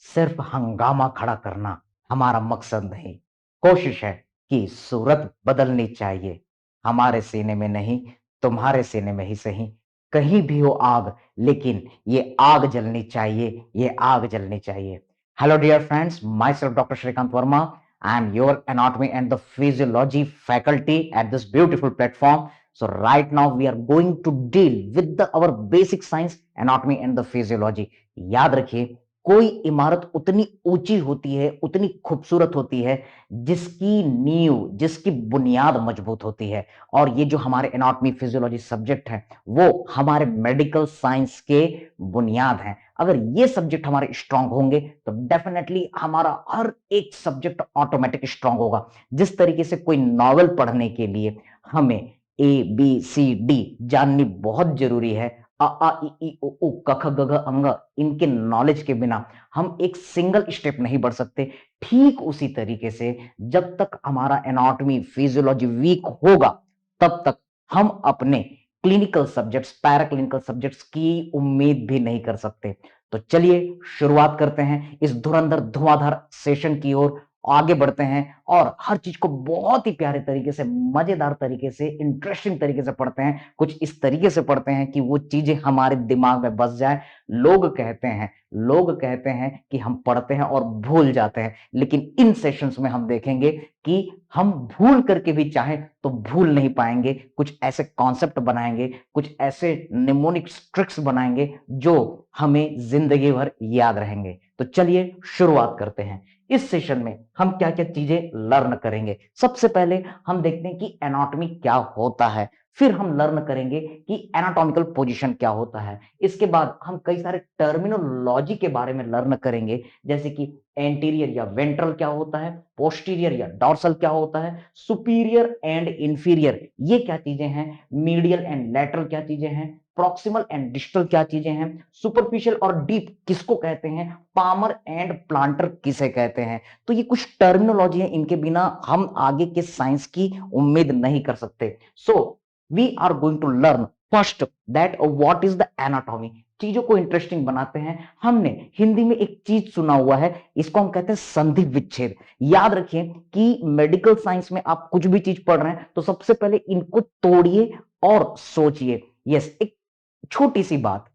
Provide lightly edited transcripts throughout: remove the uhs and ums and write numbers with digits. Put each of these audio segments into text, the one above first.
सिर्फ हंगामा खड़ा करना हमारा मकसद नहीं, कोशिश है कि सूरत बदलनी चाहिए। हमारे सीने में नहीं, तुम्हारे सीने में ही सही। कहीं भी हो आग, लेकिन ये आग जलनी चाहिए, ये आग जलनी चाहिए। Hello dear friends, my self doctor Shrikant Verma. I am your anatomy and the physiology faculty at this beautiful platform. So right now we are going to deal with our basic science, anatomy and the physiology. याद रखिए, कोई इमारत उतनी ऊंची होती है, उतनी खूबसूरत होती है, जिसकी नींव, जिसकी बुनियाद मजबूत होती है। और ये जो हमारे एनाटॉमी फिजियोलॉजी सब्जेक्ट है, वो हमारे मेडिकल साइंस के बुनियाद हैं। अगर ये सब्जेक्ट हमारे स्ट्रांग होंगे तो डेफिनेटली हमारा हर एक सब्जेक्ट ऑटोमेटिक स्ट्रांग होगा। जिस तरीके से कोई नॉवेल पढ़ने के लिए हमें ABCD जाननी बहुत जरूरी है, अ आ इ ई उ ऊ क ख ग घ अंग, इनके नॉलेज के बिना हम एक सिंगल स्टेप नहीं बढ़ सकते। ठीक उसी तरीके से जब तक हमारा एनाटॉमी फिजियोलॉजी वीक होगा, तब तक हम अपने क्लिनिकल सब्जेक्ट्स, पैराक्लिनिकल सब्जेक्ट्स की उम्मीद भी नहीं कर सकते। तो चलिए शुरुआत करते हैं इस धुरंधर धुआंधार सेशन की ओर। आगे बढ़ते हैं और हर चीज को बहुत ही प्यारे तरीके से, मजेदार तरीके से, इंटरेस्टिंग तरीके से पढ़ते हैं। कुछ इस तरीके से पढ़ते हैं कि वो चीजें हमारे दिमाग में बस जाए। लोग कहते हैं कि हम पढ़ते हैं और भूल जाते हैं, लेकिन इन सेशंस में हम देखेंगे कि हम भूल करके भी चाहें तो भूल नहीं पाएंगे। कुछ ऐसे कॉन्सेप्ट बनाएंगे, कुछ ऐसे निमोनिक ट्रिक्स बनाएंगे जो हमें जिंदगी भर याद रहेंगे। तो चलिए शुरुआत करते हैं। इस सेशन में हम क्या क्या चीजें लर्न करेंगे। सबसे पहले हम देखते हैं कि एनाटॉमी क्या होता है, फिर हम लर्न करेंगे कि एनाटॉमिकल पोजीशन क्या होता है। इसके बाद हम कई सारे टर्मिनोलॉजी के बारे में लर्न करेंगे, जैसे कि एंटीरियर या वेंट्रल क्या होता है, पोस्टीरियर या डॉर्सल क्या होता है, सुपीरियर एंड इंफीरियर ये क्या चीजें हैं, मीडियल एंड लैटरल क्या चीजें हैं, प्रॉक्सिमल एंड डिस्टल क्या चीजें हैं, सुपरफिशियल और डीप किसको कहते हैं, पामर एंड प्लांटर किसे कहते हैं। तो ये कुछ टर्मिनोलॉजी है, इनके बिना हम आगे के साइंस की उम्मीद नहीं कर सकते। So we are going to learn first that what is the anatomy. चीजों को इंटरेस्टिंग बनाते हैं। हमने हिंदी में एक चीज सुना हुआ है, इसको हम कहते हैं संधि विच्छेद। याद रखिए कि मेडिकल साइंस में आप कुछ भी चीज पढ़ रहे हैं तो सबसे पहले इनको तोड़िए और सोचिए। यस, एक छोटी सी बात,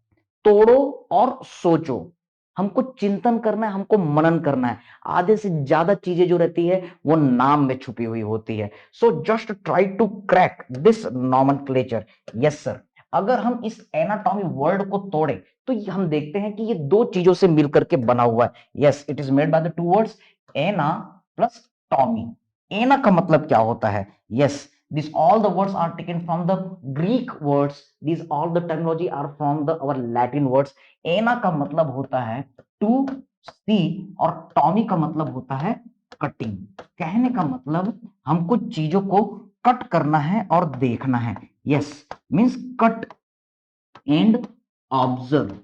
तोड़ो और सोचो। हमको चिंतन करना है, हमको मनन करना है। आधे से ज्यादा चीजें जो रहती है वो नाम में छुपी हुई होती है। So just try to crack this nomenclature. Yes sir, अगर हम इस एनाटॉमी वर्ड को तोड़े तो हम देखते हैं कि ये दो चीजों से मिलकर के बना हुआ है। Yes, it is made by the two words ana plus tomy. Ana का मतलब क्या होता है? Yes, these all the words are taken from the Greek words. These all the terminology are from the our Latin words. एना का मतलब होता है to सी और टॉमी का मतलब होता है कटिंग। कहने का मतलब हमको चीजों को कट करना है और देखना है। Yes, means cut and observe.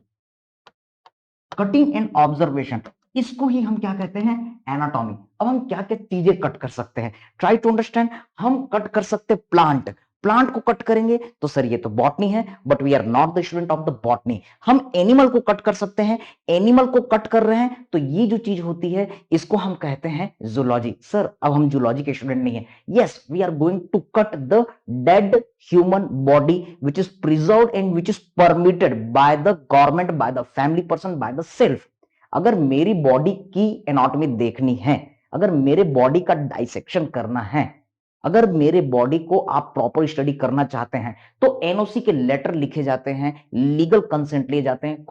Cutting and observation, इसको ही हम क्या कहते हैं? एनाटॉमी। अब हम क्या क्या चीजें कट कर सकते हैं, ट्राई टू अंडरस्टैंड। हम कट कर सकते हैं प्लांट। प्लांट को कट करेंगे तो सर ये तो बॉटनी है, but we are not the student of the botany. हम एनिमल को कट कर सकते हैं। एनिमल को कट कर रहे हैं तो ये जो चीज होती है इसको हम कहते हैं जूलॉजी। सर अब हम जूलॉजी के स्टूडेंट नहीं है। Yes, we are going to cut the dead human body which is preserved and which is permitted by the government, by the family person, by the self. अगर मेरी body की anatomy देखनी है, अगर मेरे बॉडी का डाइसेक्शन करना है, अगर मेरे बॉडी को आप प्रॉपर स्टडी करना चाहते हैं तो एनओसी के लेटर लिखे जाते हैं, लीगल कंसेंट लिए जाते हैं,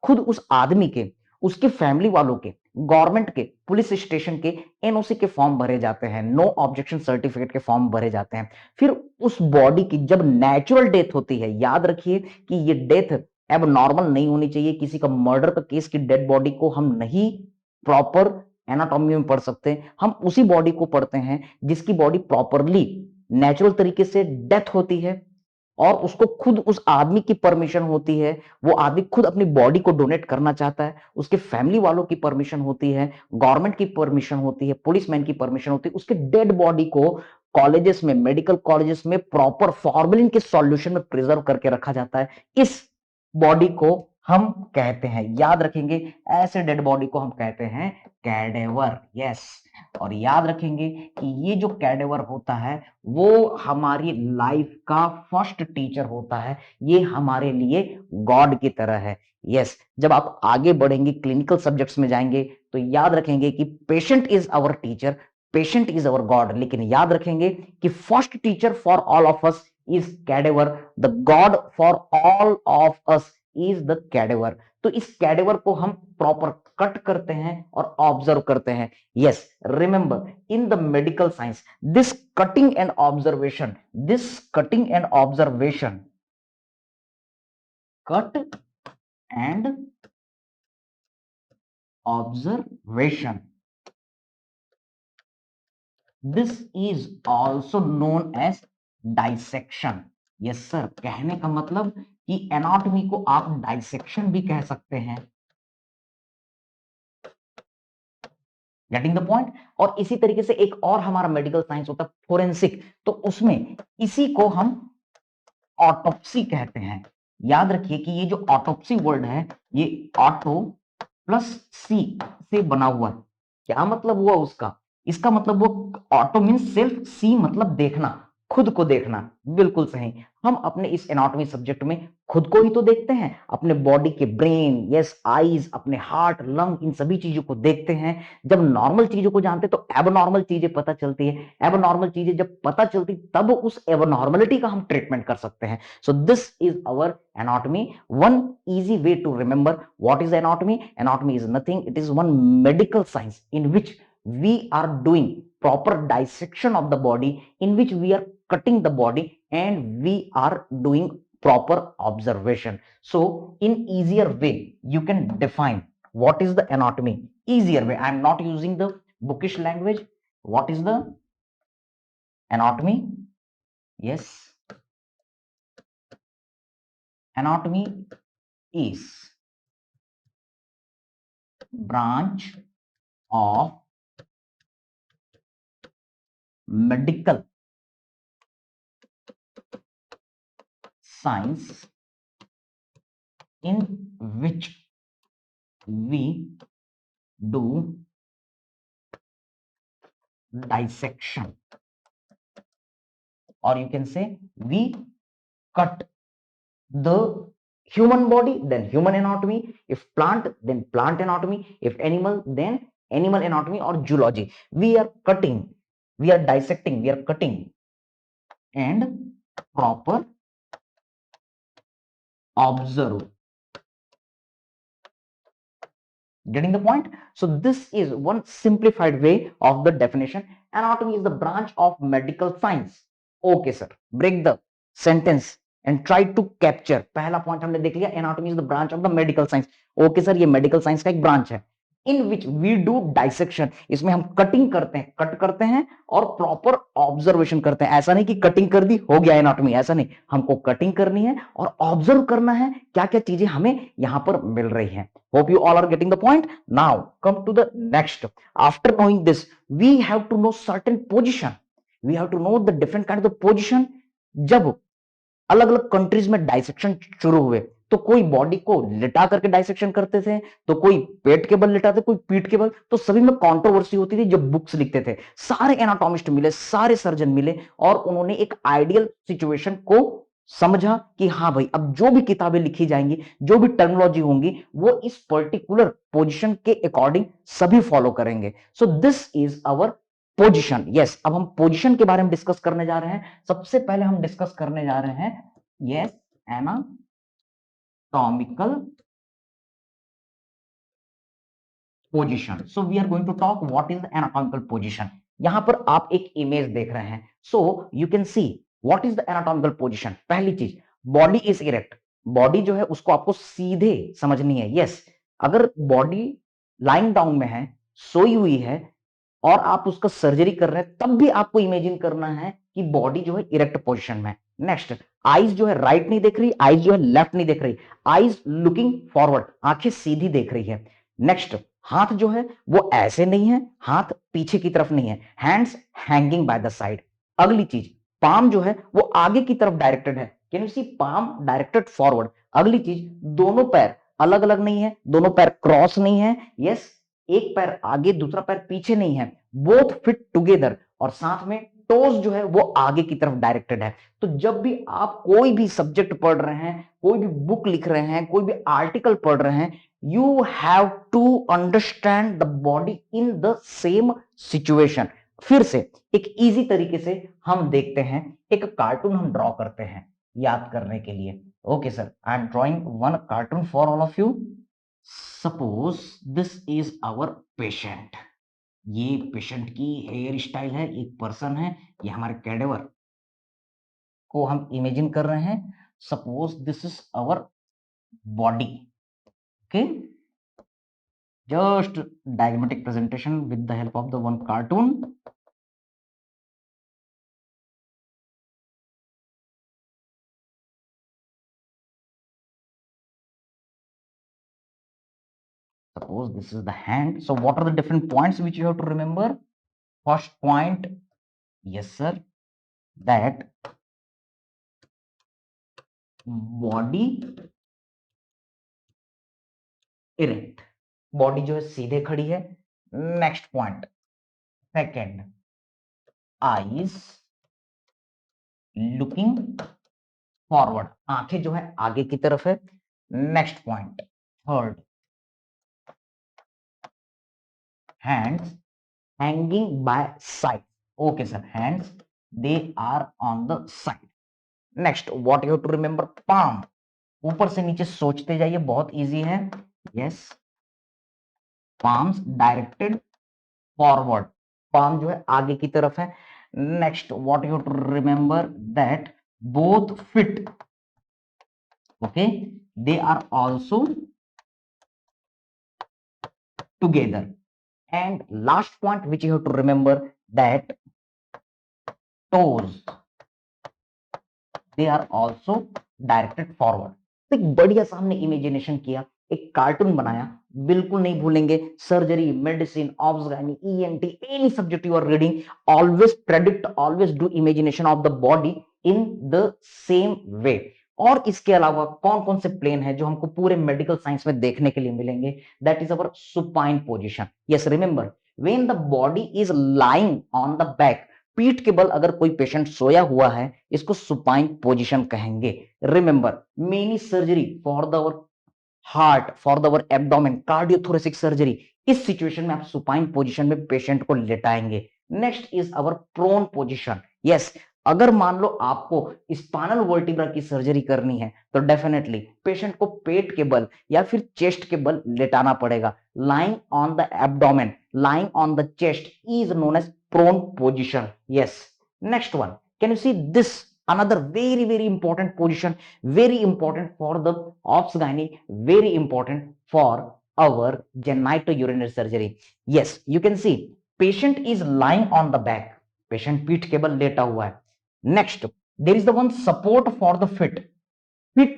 खुद उस आदमी के, उसके फैमिली वालों के, गवर्नमेंट के, पुलिस स्टेशन के एनओसी के फॉर्म भरे जाते हैं, नो ऑब्जेक्शन सर्टिफिकेट के फॉर्म भरे जाते हैं। फिर उस बॉडी की जब नेचुरल डेथ होती है, याद रखिए कि ये डेथ अब नॉर्मल नहीं होनी चाहिए। किसी का मर्डर का केस की डेड बॉडी को हम नहीं प्रॉपर एनाटॉमी में पढ़ सकते। हम उसी बॉडी को पढ़ते हैं जिसकी बॉडी प्रॉपरली नेचुरल तरीके से डेथ होती है। और उसको खुद उस आदमी की परमिशन होती है, वो आदमी खुद अपनी बॉडी को डोनेट करना चाहता है, उसके फैमिली वालों की परमिशन होती है, गवर्नमेंट की परमिशन होती है, पुलिसमैन की परमिशन होती है, उसके डेड बॉडी को कॉलेजेस में, मेडिकल कॉलेजेस में प्रॉपर फॉर्मेलिन के सॉल्यूशन में प्रिजर्व करके रखा जाता है। इस बॉडी को हम कहते हैं, याद रखेंगे, ऐसे डेड बॉडी को हम कहते हैं कैडेवर। यस, और याद रखेंगे कि ये जो कैडेवर होता है वो हमारी लाइफ का फर्स्ट टीचर होता है, ये हमारे लिए गॉड की तरह है। यस, जब आप आगे बढ़ेंगे, क्लिनिकल सब्जेक्ट्स में जाएंगे, तो याद रखेंगे कि patient is our teacher, patient is our God, लेकिन याद रखेंगे कि first teacher for all of us is cadaver, the God for all of us is the cadaver. तो इस कैडेवर को हम प्रॉपर कट करते हैं और ऑब्जर्व करते हैं। Yes, remember, in the medical science this cutting and observation, cut and observation, this is also known as dissection। Yes sir, कहने का मतलब कि एनाटॉमी को आप डाइसेक्शन भी कह सकते हैं। Getting the point. और इसी तरीके से एक और हमारा मेडिकल साइंस होता है फोरेंसिक, तो उसमें इसी को हम ऑटोप्सी कहते हैं। याद रखिए कि ये जो ऑटोप्सी वर्ड है, ये ऑटो प्लस सी से बना हुआ है। क्या मतलब हुआ उसका? इसका मतलब वो ऑटो मीन्स सेल्फ, सी मतलब देखना, खुद को देखना। बिल्कुल सही। हम अपने इस एनाटॉमी सब्जेक्ट में खुद को ही तो देखते हैं, अपने बॉडी के ब्रेन, यस, आईज, अपने हार्ट, लंग, इन सभी चीजों को देखते हैं। जब नॉर्मल चीजों को जानते तो एबनॉर्मल चीजें पता चलती है, एबनॉर्मल चीजें जब पता चलती तब उस एबनॉर्मलिटी का हम ट्रीटमेंट कर सकते हैं। So this is our anatomy. One easy way to remember what is anatomy. Anatomy is nothing, it is one medical science in which we are doing proper dissection of the body, in which we are cutting the body and we are doing proper observation. So in easier way you can define what is the anatomy. Easier way, I am not using the bookish language. What is the anatomy? Yes, anatomy is branch of medical science in which we do dissection, or you can say we cut the human body, then human anatomy, if plant then plant anatomy, if animal then animal anatomy or zoology. We are cutting, we are dissecting, we are cutting and proper observe. Getting the point? So this is one simplified way of the definition. Anatomy is the branch of medical science. Okay sir, break the sentence and try to capture. पहला point हमने देख लिया, anatomy is the branch of the medical science. Okay sir, ये medical science का एक branch है। इन which we do dissection, इसमें हम कटिंग करते हैं, कट करते हैं और प्रॉपर ऑब्जर्वेशन करते हैं। ऐसा नहीं कि कटिंग कर दी हो गया एनाटॉमी, ऐसा नहीं, हमको कटिंग करनी है और ऑब्जर्व करना है क्या क्या चीजें हमें यहां पर मिल रही हैं। Hope you all are getting the point. Now come to the next. After knowing this we have to know certain position, we have to know the different kind of position. जब अलग अलग कंट्रीज में dissection शुरू हुए तो कोई body को लिटा करके डाइसेक्शन करते थे, तो कोई पेट के बल लिटाते, कोई पीठ के बल, तो सभी में कंट्रोवर्सी होती थी। जब बुक्स लिखते थे सारे एनाटॉमिस्ट मिले, सारे सर्जन मिले और उन्होंने एक आइडियल सिचुएशन को समझा कि हाँ भाई, अब जो भी किताबें लिखी जाएंगी, जो भी टर्मिनोलॉजी होंगी, वो इस पर्टिकुलर पोजीशन के अकॉर्डिंग सभी फॉलो करेंगे। So this is our position. Yes, अब हम पोजीशन के बारे में डिस्कस करने जा रहे हैं। सबसे पहले हम डिस्कस करने जा रहे हैं yes anatomical position. So we are going to talk what is the anatomical position. यहां पर आप एक इमेज देख रहे हैं, so you can see what is the anatomical position. पहली चीज, बॉडी इज इरेक्ट, बॉडी जो है उसको आपको सीधे समझनी है। यस, अगर बॉडी लाइंग डाउन में है, सोई हुई है और आप उसका सर्जरी कर रहे हैं, तब भी आपको इमेजिन करना है कि बॉडी जो है इरेक्ट पोजीशन में है। नेक्स्ट, आईज जो है राइट नहीं देख रही, आईज जो है लेफ्ट नहीं देख रही, आईज लुकिंग फॉरवर्ड, आंखें सीधी देख रही है। नेक्स्ट, हाथ जो है वो ऐसे नहीं है, हाथ पीछे की तरफ नहीं है, hands hanging by the side. अगली चीज, पाम जो है वो आगे की तरफ डायरेक्टेड है, can you see palm directed forward. अगली चीज, दोनों पैर अलग अलग नहीं है, दोनों पैर क्रॉस नहीं है, यस, एक पैर आगे दूसरा पैर पीछे नहीं है, बोथ फिट टुगेदर, और साथ में टोज जो है वो आगे की तरफ डायरेक्टेड है। तो जब भी आप कोई भी सब्जेक्ट पढ़ रहे हैं, कोई भी बुक लिख रहे हैं, कोई भी आर्टिकल पढ़ रहे हैं, you have to understand the body in the same situation. फिर से एक इजी तरीके से हम देखते हैं, एक कार्टून हम ड्रॉ करते हैं याद करने के लिए। Okay sir, I am drawing one cartoon for all of you. Suppose this is our patient, ये पेशेंट की हेयर स्टाइल है, एक पर्सन है, ये हमारे कैडेवर को हम इमेजिन कर रहे हैं। Suppose this is our body, okay, just diagrammatic presentation with the help of the one cartoon. Suppose this is the hand. So what are the different points which you have to remember? First point, yes sir, that body erect, body जो है सीधे खड़ी है। Next point, second, eyes looking forward, आंखें जो है आगे की तरफ है। Next point, third, hands hanging by side. Okay sir, hands they are on the side. Next, what you have to remember, palm, ऊपर से नीचे सोचते जाइए, बहुत इजी है। Yes, palms directed forward, palm जो है आगे की तरफ है। Next, what you have to remember, that both feet, okay, they are also together. And last point which you have to remember, that toes, they are also directed forward। तो एक बढ़िया सा हमने इमेजिनेशन किया, एक कार्टून बनाया। बिल्कुल नहीं भूलेंगे, surgery, medicine, obs gynae, ENT, any subject you are reading, always predict, always do imagination of the body in the same way. और इसके अलावा कौन कौन से प्लेन है जो हमको पूरे मेडिकल साइंस में देखने के लिए मिलेंगे? That is our supine position. Yes, remember, when the body is lying on the back, पीठ के बल अगर कोई पेशेंट सोया हुआ है, इसको सुपाइन पोजीशन कहेंगे। Remember, many surgery for the heart, for the abdomen, cardiothoracic surgery, इस सिचुएशन में आप सुपाइन पोजीशन में पेशेंट को लेटाएंगे। Next is our prone position. Yes, अगर मान लो आपको स्पाइनल वर्टिब्रा की सर्जरी करनी है तो डेफिनेटली पेशेंट को पेट के बल या फिर चेस्ट के बल लेटाना पड़ेगा। Lying on the abdomen, lying on the chest is known as prone position. Yes, next one, can you see this, another very important position, very important for the obs gynae, very important for our genitourinary surgery. Yes, you can see patient is lying on the back, patient पीठ के बल लेटा हुआ है। next, there is the one support for the fit, fit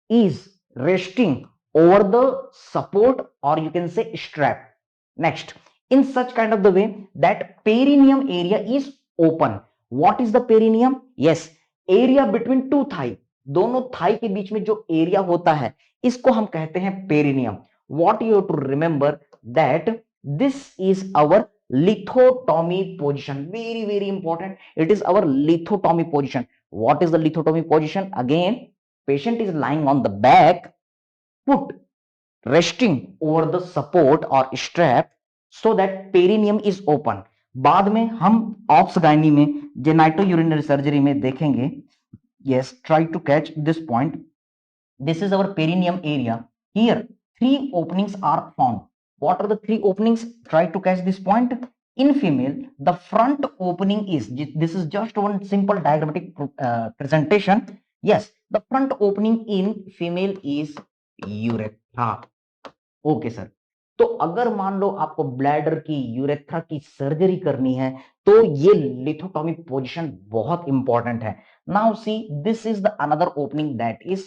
is resting over the support or you can say strap. Next, in such kind of the way that perineum area is open. What is the perineum? Yes, area between two thigh, दोनों Thai के बीच में जो area होता है इसको हम कहते हैं perineum. What you have to remember, that this is our lithotomy position, very important, it is our lithotomy position। What is the lithotomy position? Again, patient is lying on the back, foot resting over the support or strap so that perineum is open। बाद में हम ops gynae में जेनाइटोयूरिनरी surgery में देखेंगे। yes, try to catch this point, this is our perineum area, here three openings are found। what are the three openings? Try to catch this point। in female, the front opening is, this is just one simple diagrammatic presentation। yes, the front opening in female is urethra। Okay sir, तो अगर मान लो आपको bladder की, urethra की surgery करनी है तो ये लिथोटॉमी पोजीशन बहुत इंपॉर्टेंट है। Now see this is the another opening that is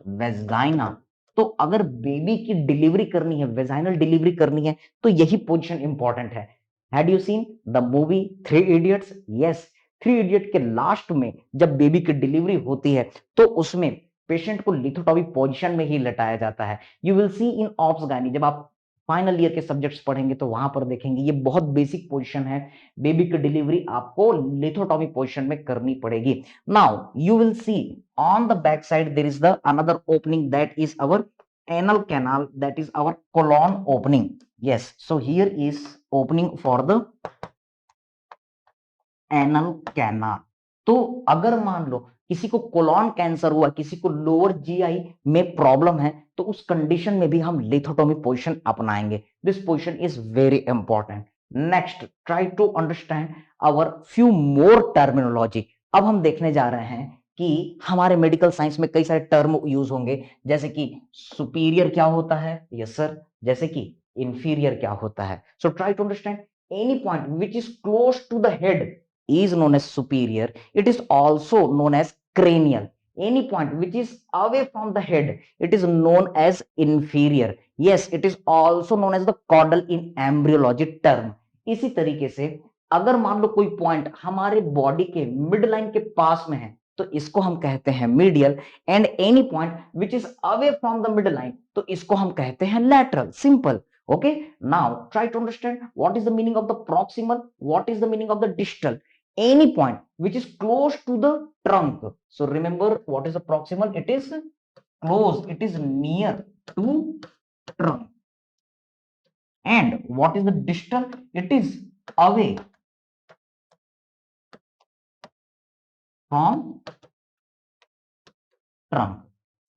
vagina. तो अगर बेबी की डिलीवरी करनी है, वेजाइनल डिलीवरी करनी है, तो यही पोजीशन इंपॉर्टेंट है। Had you seen the movie three idiots? Yes, three idiot के लास्ट में जब बेबी की डिलीवरी होती है तो उसमें पेशेंट को लिथोटॉमी पोजीशन में ही लेटाया जाता है। You will C in ops gynae, जब आप फाइनल ईयर के सब्जेक्ट्स पढ़ेंगे तो वहां पर देखेंगे, ये बहुत बेसिक पोजीशन है। बेबी की डिलीवरी आपको लिथोटॉमी पोजीशन में करनी पड़ेगी। Now you will see on the back side there is the another opening that is our anal canal, that is our colon opening. Yes, so here is opening for the anal canal. तो अगर मान लो किसी को colon cancer हुआ, किसी को lower GI में problem है, तो उस कंडीशन में भी हम लिथोटॉमी पोजीशन अपनाएंगे। This position is very important. Next, try to understand our few more terminology. अब हम देखने जा रहे हैं कि हमारे मेडिकल साइंस में कई सारे टर्म यूज होंगे, जैसे कि सुपीरियर क्या होता है, यस सर, जैसे कि इंफीरियर क्या होता है। So try to understand any point which is close to the head is known as superior. It is also known as cranial. Any point which is away from the head, it is known as inferior. Yes, it is also known as the caudal in embryology term. इसी तरीके से अगर मान लो कोई point हमारे body के mid line के पास में है तो इसको हम कहते हैं medial, and any point which is away from the mid line तो इसको हम कहते हैं lateral. Simple. Okay, now try to understand what is the meaning of the proximal, what is the meaning of the distal. Any point which is close to the trunk. So remember what is the proximal? It is close, it is near to trunk. And what is the distal? It is away from trunk.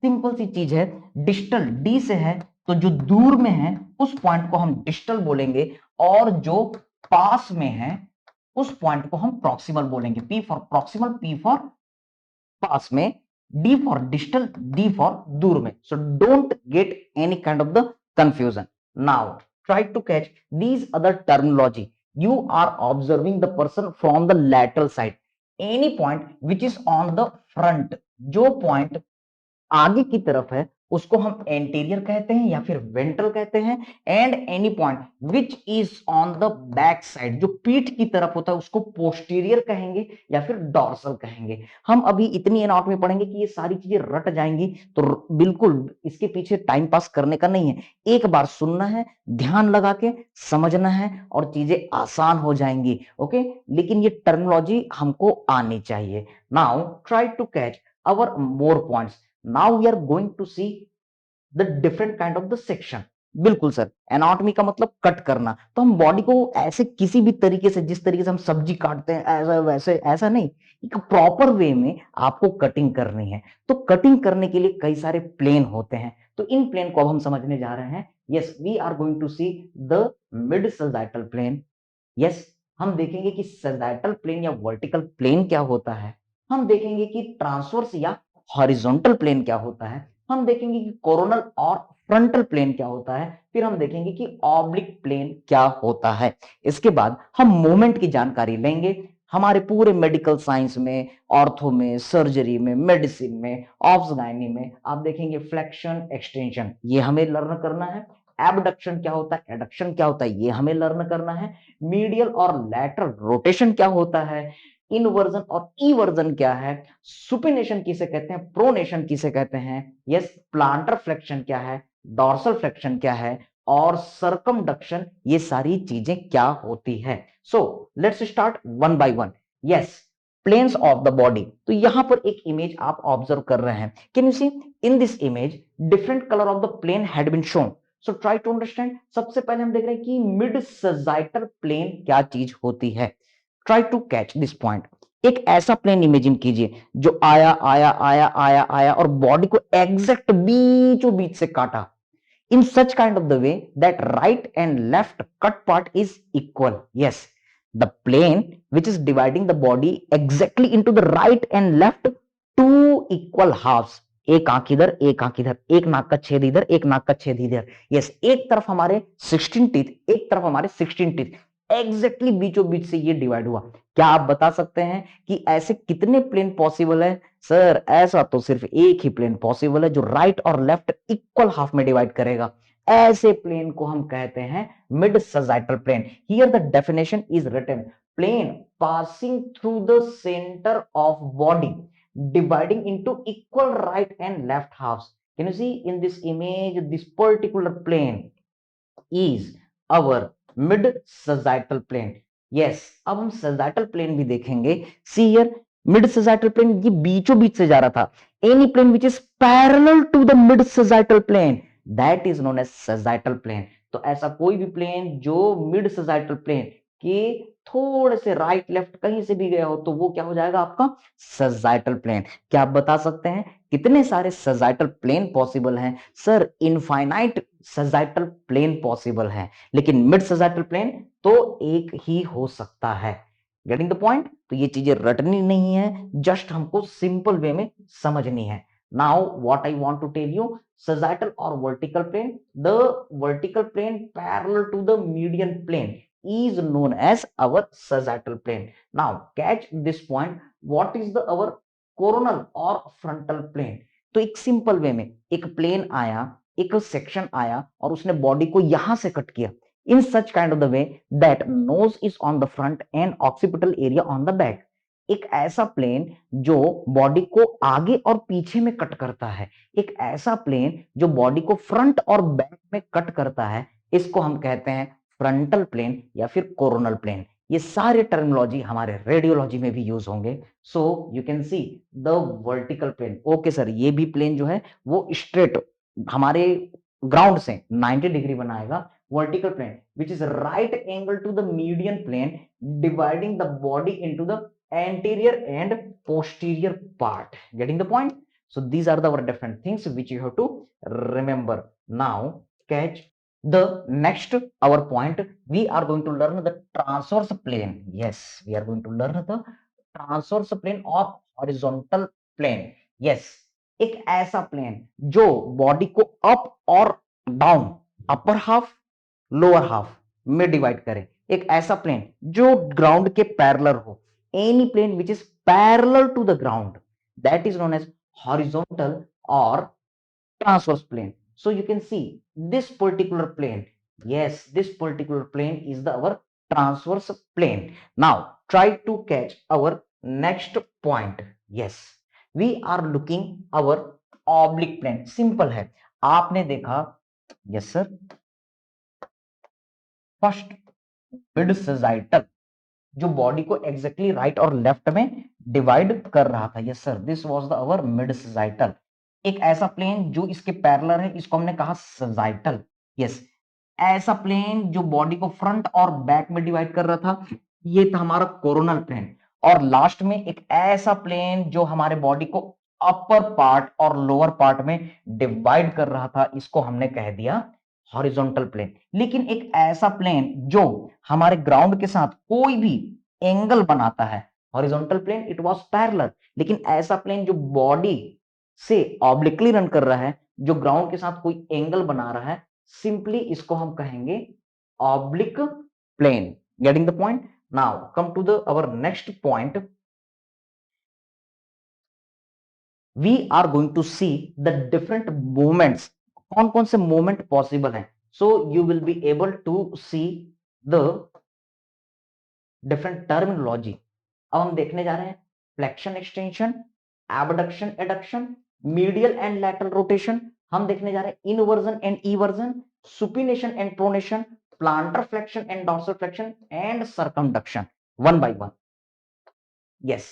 Simple सी चीज है। Distal D से है तो जो दूर में है उस पॉइंट को हम डिस्टल बोलेंगे, और जो पास में है उस पॉइंट को हम प्रॉक्सिमल बोलेंगे। P for proximal, P for पास में, D for distal, D for दूर में। So don't get any kind of the confusion. Now try to catch these other terminology. You are observing the person from the lateral side. Any point which is on the front, जो point आगे की तरफ है उसको हम anterior कहते हैं या फिर वेंट्रल कहते हैं। And any point which is on the back side, जो पीठ की तरफ होता है उसको पोस्टीरियर कहेंगे या फिर डॉर्सल कहेंगे। हम अभी इतनी एनाटॉमी पढ़ेंगे कि ये सारी चीजें रट जाएंगी, तो बिल्कुल इसके पीछे टाइम पास करने का नहीं है। एक बार सुनना है, ध्यान लगा के समझना है और चीजें आसान हो जाएंगी। ओके, लेकिन ये टर्मिनोलॉजी हमको आनी चाहिए। Now try to catch our more points. Now we are going to see the different kind of the section. बिल्कुल सर, एनाटॉमी का मतलब कट करना, तो हम बॉडी को ऐसे किसी भी तरीके से, जिस तरीके से हम सब्जी काटते हैं ऐसा वैसे ऐसा नहीं, एक प्रॉपर वे में आपको कटिंग करनी है। तो कटिंग करने के लिए कई सारे प्लेन होते हैं, तो इन प्लेन को अब हम समझने जा रहे हैं। Yes, we are going to see the mid sagittal plane. Yes, हम देखेंगे कि सैजिटल प्लेन या वर्टिकल प्लेन क्या होता है, हम देखेंगे कि ट्रांसवर्स या हॉरिजॉन्टल प्लेन क्या होता है, हम देखेंगे कि कोरोनल और फ्रंटल प्लेन क्या होता है, फिर हम देखेंगे कि ऑब्लिक प्लेन क्या होता है। इसके बाद हम मूवमेंट की जानकारी लेंगे। हमारे पूरे मेडिकल साइंस में, ऑर्थो में, सर्जरी में, मेडिसिन में, ऑब्स गायनी में आप देखेंगे फ्लेक्शन, एक्सटेंशन, ये हमें लर्न करना है। एबडक्शन क्या होता है, एडक्शन क्या होता है, ये हमें लर्न करना है। मीडियल और लैटरल रोटेशन क्या होता है, इनवर्जन और ईवर्जन क्या है, सुपिनेशन किसे कहते हैं, प्रोनेशन किसे कहते हैं, यस, प्लांटर फ्लेक्शन क्या है, डॉर्सल फ्लेक्शन क्या है, और सर्कमडक्शन, ये सारी चीजें क्या होती है। So let's start one by one. Yes, planes of the body. तो यहां पर एक इमेज आप ऑब्जर्व कर रहे हैं। Can you see in this image different colour of the plane had been shown. So try to understand. सबसे पहले हम देख रहे हैं कि मिड सैजिटल प्लेन क्या चीज होती है। Try to catch this point. एक ऐसा प्लेन इमेजिन कीजिए जो आया आया आया आया आया और बॉडी को एग्जैक्ट बीचों बीच से काटा, in such kind of the way that right and left cut part is equal. Yes, the plane which is dividing the body exactly into the right and left two equal halves. एक आंख इधर, एक आंख इधर, एक नाक का छेद इधर, एक नाक का छेद इधर। यस, एक तरफ हमारे 16 टीथ, एक तरफ हमारे 16 टीथ, एग्जैक्टली बीचों बीच से ये डिवाइड हुआ। क्या आप बता सकते हैं कि ऐसे कितने प्लेन पॉसिबल है? सर ऐसा तो सिर्फ एक ही प्लेन पॉसिबल है जो राइट और लेफ्ट इक्वल हाफ में डिवाइड करेगा। ऐसे प्लेन को हम कहते हैं mid sagittal plane. Here the definition is written, plane passing through the centre of body dividing into equal right and left halves. Can you see in this image, this particular plane is our mid sagittal plane. Yes, अब हम sagittal plane भी देखेंगे। See here, mid sagittal plane ये बीचों बीच से जा रहा था। Any plane which is parallel to the mid sagittal plane, that is known as sagittal plane. तो ऐसा कोई भी प्लेन जो मिड sagittal plane के थोड़े से राइट लेफ्ट कहीं से भी गया हो तो वो क्या हो जाएगा आपका सजाइटल प्लेन। क्या आप बता सकते हैं कितने सारे सजाइटल प्लेन पॉसिबल हैं? Sir infinite sagittal plane possible है, लेकिन मिड सजाइटल प्लेन तो एक ही हो सकता है। Getting the point? तो ये चीजें रटनी नहीं है, जस्ट हमको सिंपल वे में समझनी है। Now what I want to tell you, sagittal or vertical plane, the vertical plane parallel to the median plane is known as our sagittal plane. Now catch this point, what is the our coronal or frontal plane? तो एक simple way में एक plane आया, एक section आया और उसने body को यहां से कट किया in such kind of the way that nose is on the front and occipital area on the back. एक ऐसा प्लेन जो बॉडी को आगे और पीछे में कट करता है, एक ऐसा प्लेन जो बॉडी को फ्रंट और बैक में कट करता है, इसको हम कहते हैं फ्रंटल प्लेन या फिर कोरोनल प्लेन। ये सारे टर्मिनोलॉजी हमारे रेडियोलॉजी में भी यूज होंगे। So you can see the vertical plane. Okay sir, ये भी प्लेन जो है वो स्ट्रेट हमारे ग्राउंड से 90 डिग्री बनाएगा। Vertical plane which is right angle to the median plane dividing the body into the anterior and posterior part. Getting the point? So these are the different things which you have to remember. Now catch the next our point. We are going to learn the transverse plane. Yes, we are going to learn the transverse plane or horizontal plane. Yes, एक ऐसा plane जो body को up और down, upper half lower half में divide करे। एक ऐसा plane जो ग्राउंड के पैरेलल हो, any plane which is parallel to the ground, that is known as horizontal or transverse plane. So you can see this particular plane, yes, this particular plane is the our transverse plane. Now try to catch our next point. Yes, we are looking our oblique plane. Simple है, आपने देखा, yes sir, first mid sagittal जो body को exactly right और left में divide कर रहा था। Yes sir, this was the our mid sagittal। एक ऐसा प्लेन जो इसके पैरेलल है, इसको हमने कहा sagittal। यस, ऐसा प्लेन जो बॉडी को फ्रंट और बैक में डिवाइड कर रहा था, ये था हमारा कोरोनल प्लेन। और लास्ट में एक ऐसा प्लेन जो हमारे बॉडी को अपर पार्ट और लोअर पार्ट में डिवाइड कर रहा था, इसको हमने कह दिया हॉरिजॉन्टल प्लेन। लेकिन एक ऐसा प्लेन जो हमारे ग्राउंड के साथ कोई भी एंगल बनाता है, horizontal plane it was parallel, लेकिन ऐसा प्लेन जो बॉडी से ऑब्लिकली रन कर रहा है, जो ग्राउंड के साथ कोई एंगल बना रहा है, सिंपली इसको हम कहेंगे oblique plane. Getting the point? Now come to the our next point, we are going to see the different movements. कौन कौन से मूवमेंट पॉसिबल हैं? So you will be able to see the different terminology. अब हम देखने जा रहे हैं flexion extension, abduction adduction, medial and lateral rotation. हम देखने जा रहे हैं inversion and eversion, supination and pronation, plantar flexion and dorsal flexion and circumduction, one by one. Yes,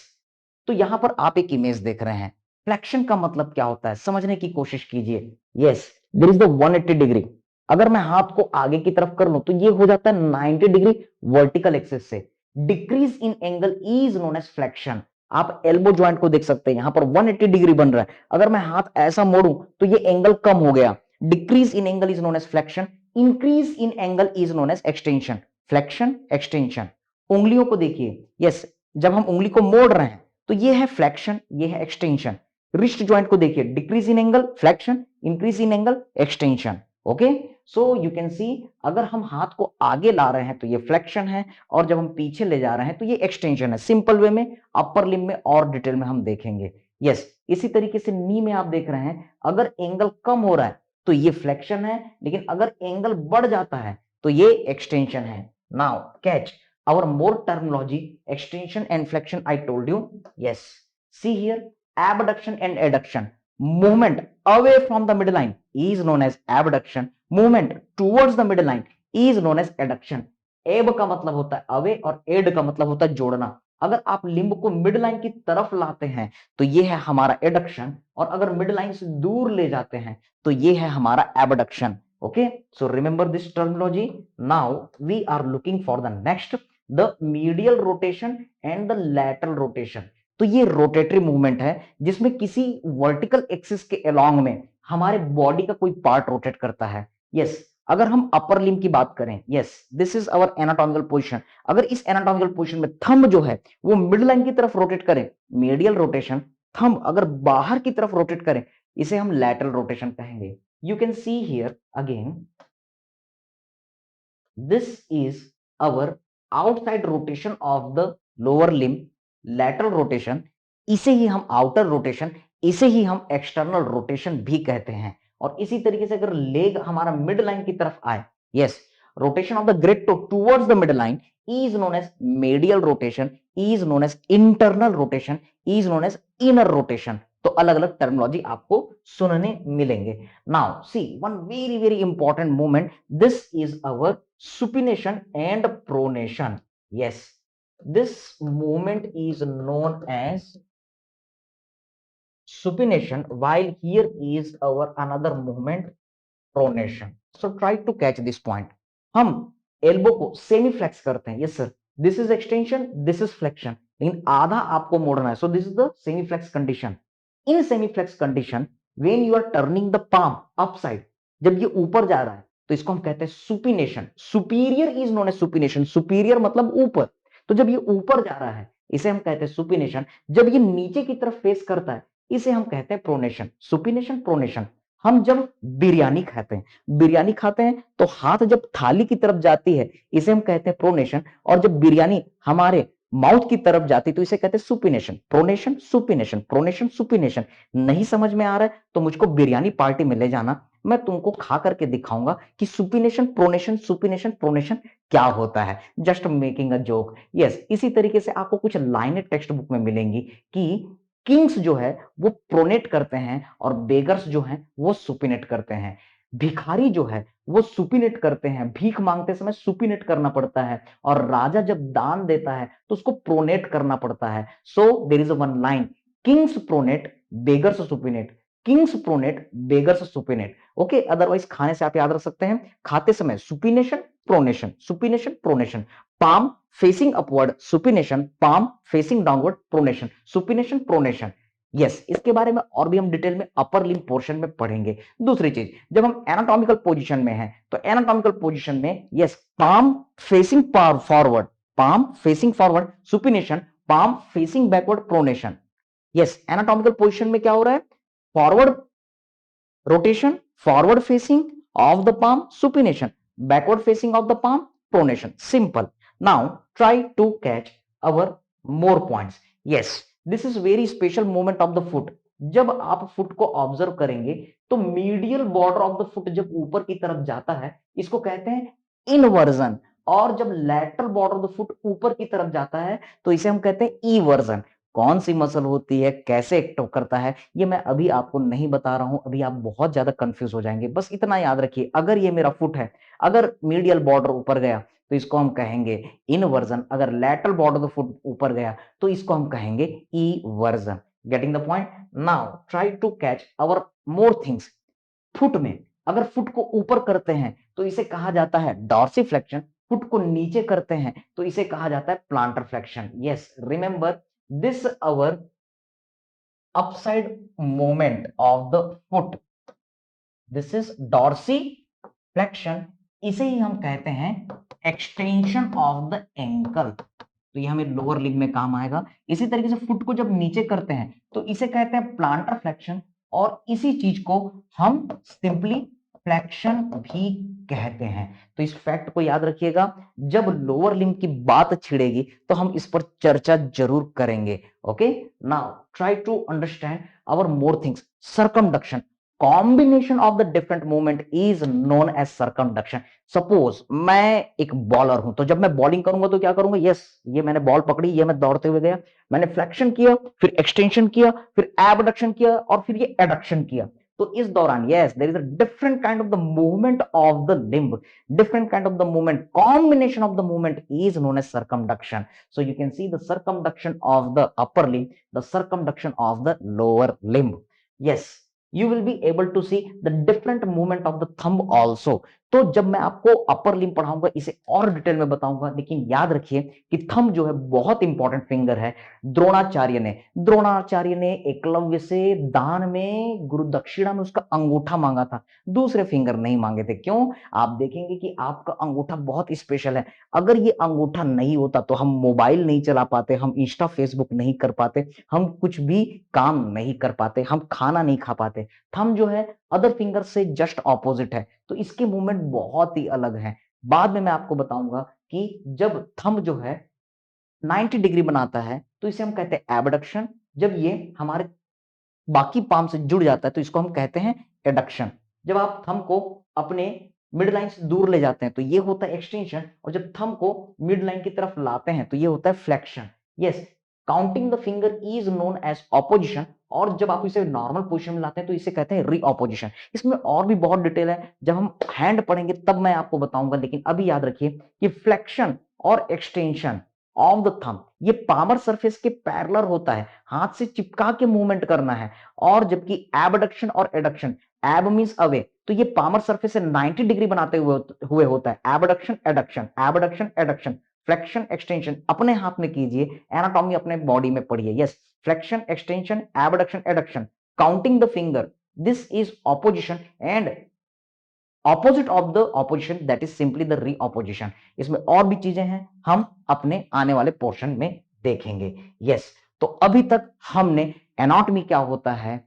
तो यहां पर आप एक इमेज देख रहे हैं। फ्लेक्शन का मतलब क्या होता है, समझने की कोशिश कीजिए। Yes, there is the 180 degree. अगर मैं हाथ को आगे की तरफ कर लूं तो ये हो जाता है 90 डिग्री वर्टिकल एक्सिस से। Decrease in angle is known as flexion. आप एल्बो जॉइंट को देख सकते हैं, यहां पर 180 डिग्री बन रहा है। अगर मैं हाथ ऐसा मोड़ूं तो ये एंगल कम हो गया। Decrease in angle is known as flexion, increase in angle is known as extension. Flexion extension. उंगलियों को देखिए, यस, जब हम उंगली को मोड़ रहे हैं तो ये है फ्लेक्शन, ये है एक्सटेंशन। रिस्ट जॉइंट को देखिए, decrease in angle flexion, increase in angle extension. Okay, so you can सी अगर हम हाथ को आगे ला रहे हैं तो ये फ्लेक्शन है, और जब हम पीछे ले जा रहे हैं तो ये एक्सटेंशन है। सिंपल वे में, अपर लिम्ब में और डिटेल में हम देखेंगे। यस, इसी तरीके से नी में आप देख रहे हैं, अगर एंगल कम हो रहा है तो ये फ्लेक्शन है, लेकिन अगर एंगल बढ़ जाता है तो ये एक्सटेंशन है। Now catch our more terminology, extension and flexion I told you. Yes, see here, abduction and adduction. Movement away from the midline is known as abduction, movement towards the midline is known as adduction. एब का मतलब होता है away और add का मतलब होता है जोड़ना। अगर आप लिंब को मिड लाइन की तरफ लाते हैं तो ये है हमारा एडक्शन, और अगर मिड लाइन से दूर ले जाते हैं तो ये है हमारा abduction. Okay, so remember this terminology. Now we are looking for the next, the medial rotation and the lateral rotation. तो ये रोटेटरी मूवमेंट है जिसमें किसी वर्टिकल एक्सिस के अलोंग में हमारे बॉडी का कोई पार्ट रोटेट करता है। यस, अगर हम अपर लिम्ब की बात करें, yes, this is our anatomical position. अगर इस एनाटॉमिकल पोजीशन में थंब जो है वो मिड लाइन की तरफ रोटेट करें, मीडियल रोटेशन। थंब अगर बाहर की तरफ रोटेट करें, इसे हम लैटरल रोटेशन कहेंगे। You can see here again, this is our outside rotation of the lower limb, lateral rotation। इसे ही हम outer rotation, इसे ही हम external rotation भी कहते हैं। और इसी तरीके से अगर लेग हमारा मिड लाइन की तरफ आए, yes, rotation of the great toe towards the midline is known as medial rotation, is known as internal rotation, is known as inner rotation। तो अलग अलग टर्मिनोलॉजी आपको सुनने मिलेंगे। Now see one very very important movement, this is our supination and pronation. Yes, this movement is known as supination, while here is our another movement, pronation. So try to catch this point. हम elbow को semi flex करते हैं, yes sir, this is extension, this is flexion, लेकिन आधा आपको मोड़ना है। So this is the semi flex condition. In semi flex condition, when you are turning the palm upside, जब ये ऊपर जा रहा है तो इसको हम कहते हैं supination. Superior is known as supination, superior मतलब ऊपर। तो जब ये ऊपर जा रहा है इसे हम कहते हैं सुपिनेशन, जब ये नीचे की तरफ फेस करता है इसे हम कहते हैं प्रोनेशन। Supination, pronation. हम जब बिरयानी खाते हैं तो हाथ जब थाली की तरफ जाती है इसे हम कहते हैं प्रोनेशन, और जब बिरयानी हमारे माउथ की तरफ जाती तो इसे कहते हैं supination. Pronation, supination, pronation, supination. नहीं समझ में आ रहा है तो मुझको बिरयानी पार्टी में ले जाना, मैं तुमको खा करके दिखाऊंगा कि सुपिनेशन, प्रोनेशन, सुपिनेशन, प्रोनेशन क्या होता है। Just making a joke. Yes, इसी तरीके से आपको कुछ लाइनें टेक्स्ट बुक में मिलेंगी कि किंग्स जो है वो प्रोनेट करते हैं और बेगर्स जो हैं वो सुपिनेट करते हैं। भिखारी जो है वो सुपिनेट करते हैं, भीख मांगते समय सुपिनेट करना पड़ता है, और राजा जब दान देता है तो उसको प्रोनेट करना पड़ता है। So there is one line, kings pronate, beggars supinate, kings pronate, beggars supinate. Okay, otherwise खाने से आप याद रख सकते हैं, खाते समय supination, pronation, supination, pronation. Palm facing upward supination, palm facing downward pronation, supination, pronation. Yes, इसके बारे में और भी हम डिटेल में अपर लिम्ब पोर्शन में पढ़ेंगे। दूसरी चीज, जब हम एनाटॉमिकल पोजीशन में हैं तो एनाटॉमिकल पोजीशन में yes, palm facing forward, palm facing forward supination, palm facing backward pronation. Yes, anatomical position में क्या हो रहा है, forward rotation, forward facing of the palm supination, backward facing of the palm pronation. Simple. Now try to catch our more points. Yes, this is very special movement of the foot. जब आप foot को observe करेंगे तो medial border of the foot जब ऊपर की तरफ जाता है इसको कहते हैं इनवर्जन, और जब lateral border of the foot ऊपर की तरफ जाता है तो इसे हम कहते हैं ईवर्जन। कौन सी मसल होती है, कैसे एक्ट करता है, ये मैं अभी आपको नहीं बता रहा हूं, अभी आप बहुत ज्यादा कंफ्यूज हो जाएंगे। बस इतना याद रखिए, अगर ये मेरा फुट है, अगर मीडियल बॉर्डर ऊपर गया तो इसको हम कहेंगे इनवर्जन, अगर lateral border of the foot ऊपर गया तो इसको हम कहेंगे eversion. Getting the point? Now try to catch our more things. Foot में अगर फुट को ऊपर करते हैं तो इसे कहा जाता है डॉर्सिफ्लेक्शन, फुट को नीचे करते हैं तो इसे कहा जाता है plantar flexion. Yes, remember this our upside movement of the foot, this is dorsiflexion, इसे ही हम कहते हैं एक्सटेंशन ऑफ द एंकल। तो ये हमें लोअर लिम्ब में काम आएगा। इसी तरीके से फुट को जब नीचे करते हैं तो इसे कहते हैं प्लांटर फ्लेक्शन, और इसी चीज को हम सिंपली फ्लेक्शन भी कहते हैं। तो इस फैक्ट को याद रखिएगा, जब लोअर लिम्ब की बात छिड़ेगी तो हम इस पर चर्चा जरूर करेंगे। Okay, now try to understand our more things. Circumduction, combination of the different movement is known as circumduction. Suppose मैं एक बॉलर हूं, तो जब मैं बॉलिंग करूंगा तो क्या करूंगा, यस ये मैंने बॉल पकड़ी, ये मैं दौड़ते हुए गया, मैंने फ्लेक्शन किया, फिर एक्सटेंशन किया, फिर एबडक्शन किया, और फिर ये एडक्शन किया। तो इस दौरान yes there is a different kind of the movement of the limb, different kind of the movement, combination of the movement is known as circumduction. So you can see the circumduction of the upper limb, the circumduction of the lower limb. Yes, you will be able to see the different movement of the thumb also. तो जब मैं आपको upper limb पढ़ाऊंगा इसे और detail में बताऊंगा, लेकिन याद रखिए कि थंब जो है बहुत इंपॉर्टेंट फिंगर है। द्रोणाचार्य ने एकलव्य से दान में, गुरु दक्षिणा में उसका अंगूठा मांगा था, दूसरे फिंगर नहीं मांगे थे। क्यों? आप देखेंगे कि आपका अंगूठा बहुत स्पेशल है। अगर ये अंगूठा नहीं होता तो हम मोबाइल नहीं चला पाते, हम इंस्टा फेसबुक नहीं कर पाते, हम कुछ भी काम नहीं कर पाते, हम खाना नहीं खा पाते। थंब जो है अदर फिंगर से जस्ट ऑपोजिट है, तो इसके मूवमेंट बहुत ही अलग है। बाद में मैं आपको बताऊंगा कि जब थंब जो है 90 डिग्री बनाता है तो इसे हम कहते हैं एबडक्शन। जब ये हमारे बाकी पाम से जुड़ जाता है तो इसको हम कहते हैं एडक्शन। जब आप थंब को अपने मिड लाइन से दूर ले जाते हैं तो ये होता है एक्सटेंशन, और जब थंब को मिड लाइन की तरफ लाते हैं तो ये होता है flexion. Yes, counting the finger is known as opposition, और जब आप इसे नॉर्मल पोजीशन में लाते हैं तो इसे कहते हैं रीऑपोजिशन। इसमें और भी बहुत डिटेल है, जब हम हैंड पढ़ेंगे तब मैं आपको बताऊंगा, लेकिन अभी याद रखिए कि फ्लेक्शन और एक्सटेंशन ऑफ द थंब ये पामर सरफेस के पैरेलल होता है, हाथ से चिपका के मूवमेंट करना है। और जबकि एबडक्शन और एडक्शन, एब मींस अवे, तो ये पामर सरफेस से 90 डिग्री बनाते हुए होता है। Abduction adduction, abduction adduction, flexion extension अपने हाथ में कीजिए, एनाटॉमी अपने बॉडी में पढ़िए। Yes, flexion extension abduction adduction, counting the finger, this is opposition, and opposite of the opposition that is simply the reopposition. इसमें और भी चीजें हैं, हम अपने आने वाले पोर्शन में देखेंगे। यस, तो अभी तक हमने एनाटॉमी क्या होता है,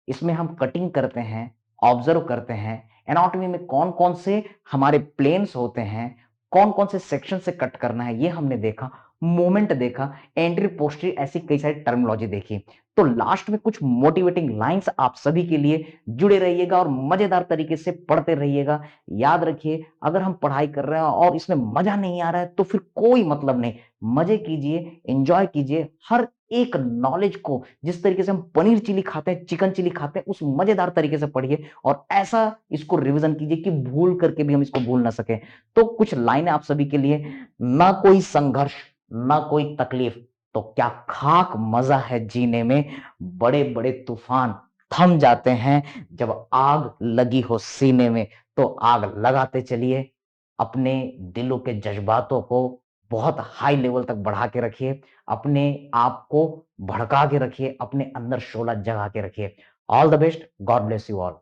इसमें हम कटिंग करते हैं, ऑब्जर्व करते हैं, एनाटॉमी में कौन कौन से हमारे प्लेन्स होते हैं, कौन कौन से सेक्शन से कट करना है ये हमने देखा, मोमेंट देखा, एंट्री पोस्टरी, ऐसी कई सारी टर्मिनोलॉजी देखी। तो लास्ट में कुछ मोटिवेटिंग लाइंस आप सभी के लिए, जुड़े रहिएगा और मजेदार तरीके से पढ़ते रहिएगा। याद रखिए, अगर हम पढ़ाई कर रहे हैं और इसमें मजा नहीं आ रहा है तो फिर कोई मतलब नहीं, मजे कीजिए, एंजॉय कीजिए हर एक नॉलेज को। जिस तरीके से हम पनीर चिली खाते हैं, चिकन चिली खाते हैं, उस मजेदार तरीके से पढ़िए और ऐसा इसको रिवीजन कीजिए कि भूल करके भी हम इसको भूल ना सके। तो कुछ लाइनें आप सभी के लिए, ना कोई संघर्ष ना कोई तकलीफ तो क्या खाक मजा है जीने में, बड़े बड़े तूफान थम जाते हैं जब आग लगी हो सीने में। तो आग लगाते चलिए, अपने दिलों के जज्बातों को बहुत हाई लेवल तक बढ़ा के रखिए, अपने आप को भड़का के रखिए, अपने अंदर शोला जगा के रखिए। All the best, God bless you all.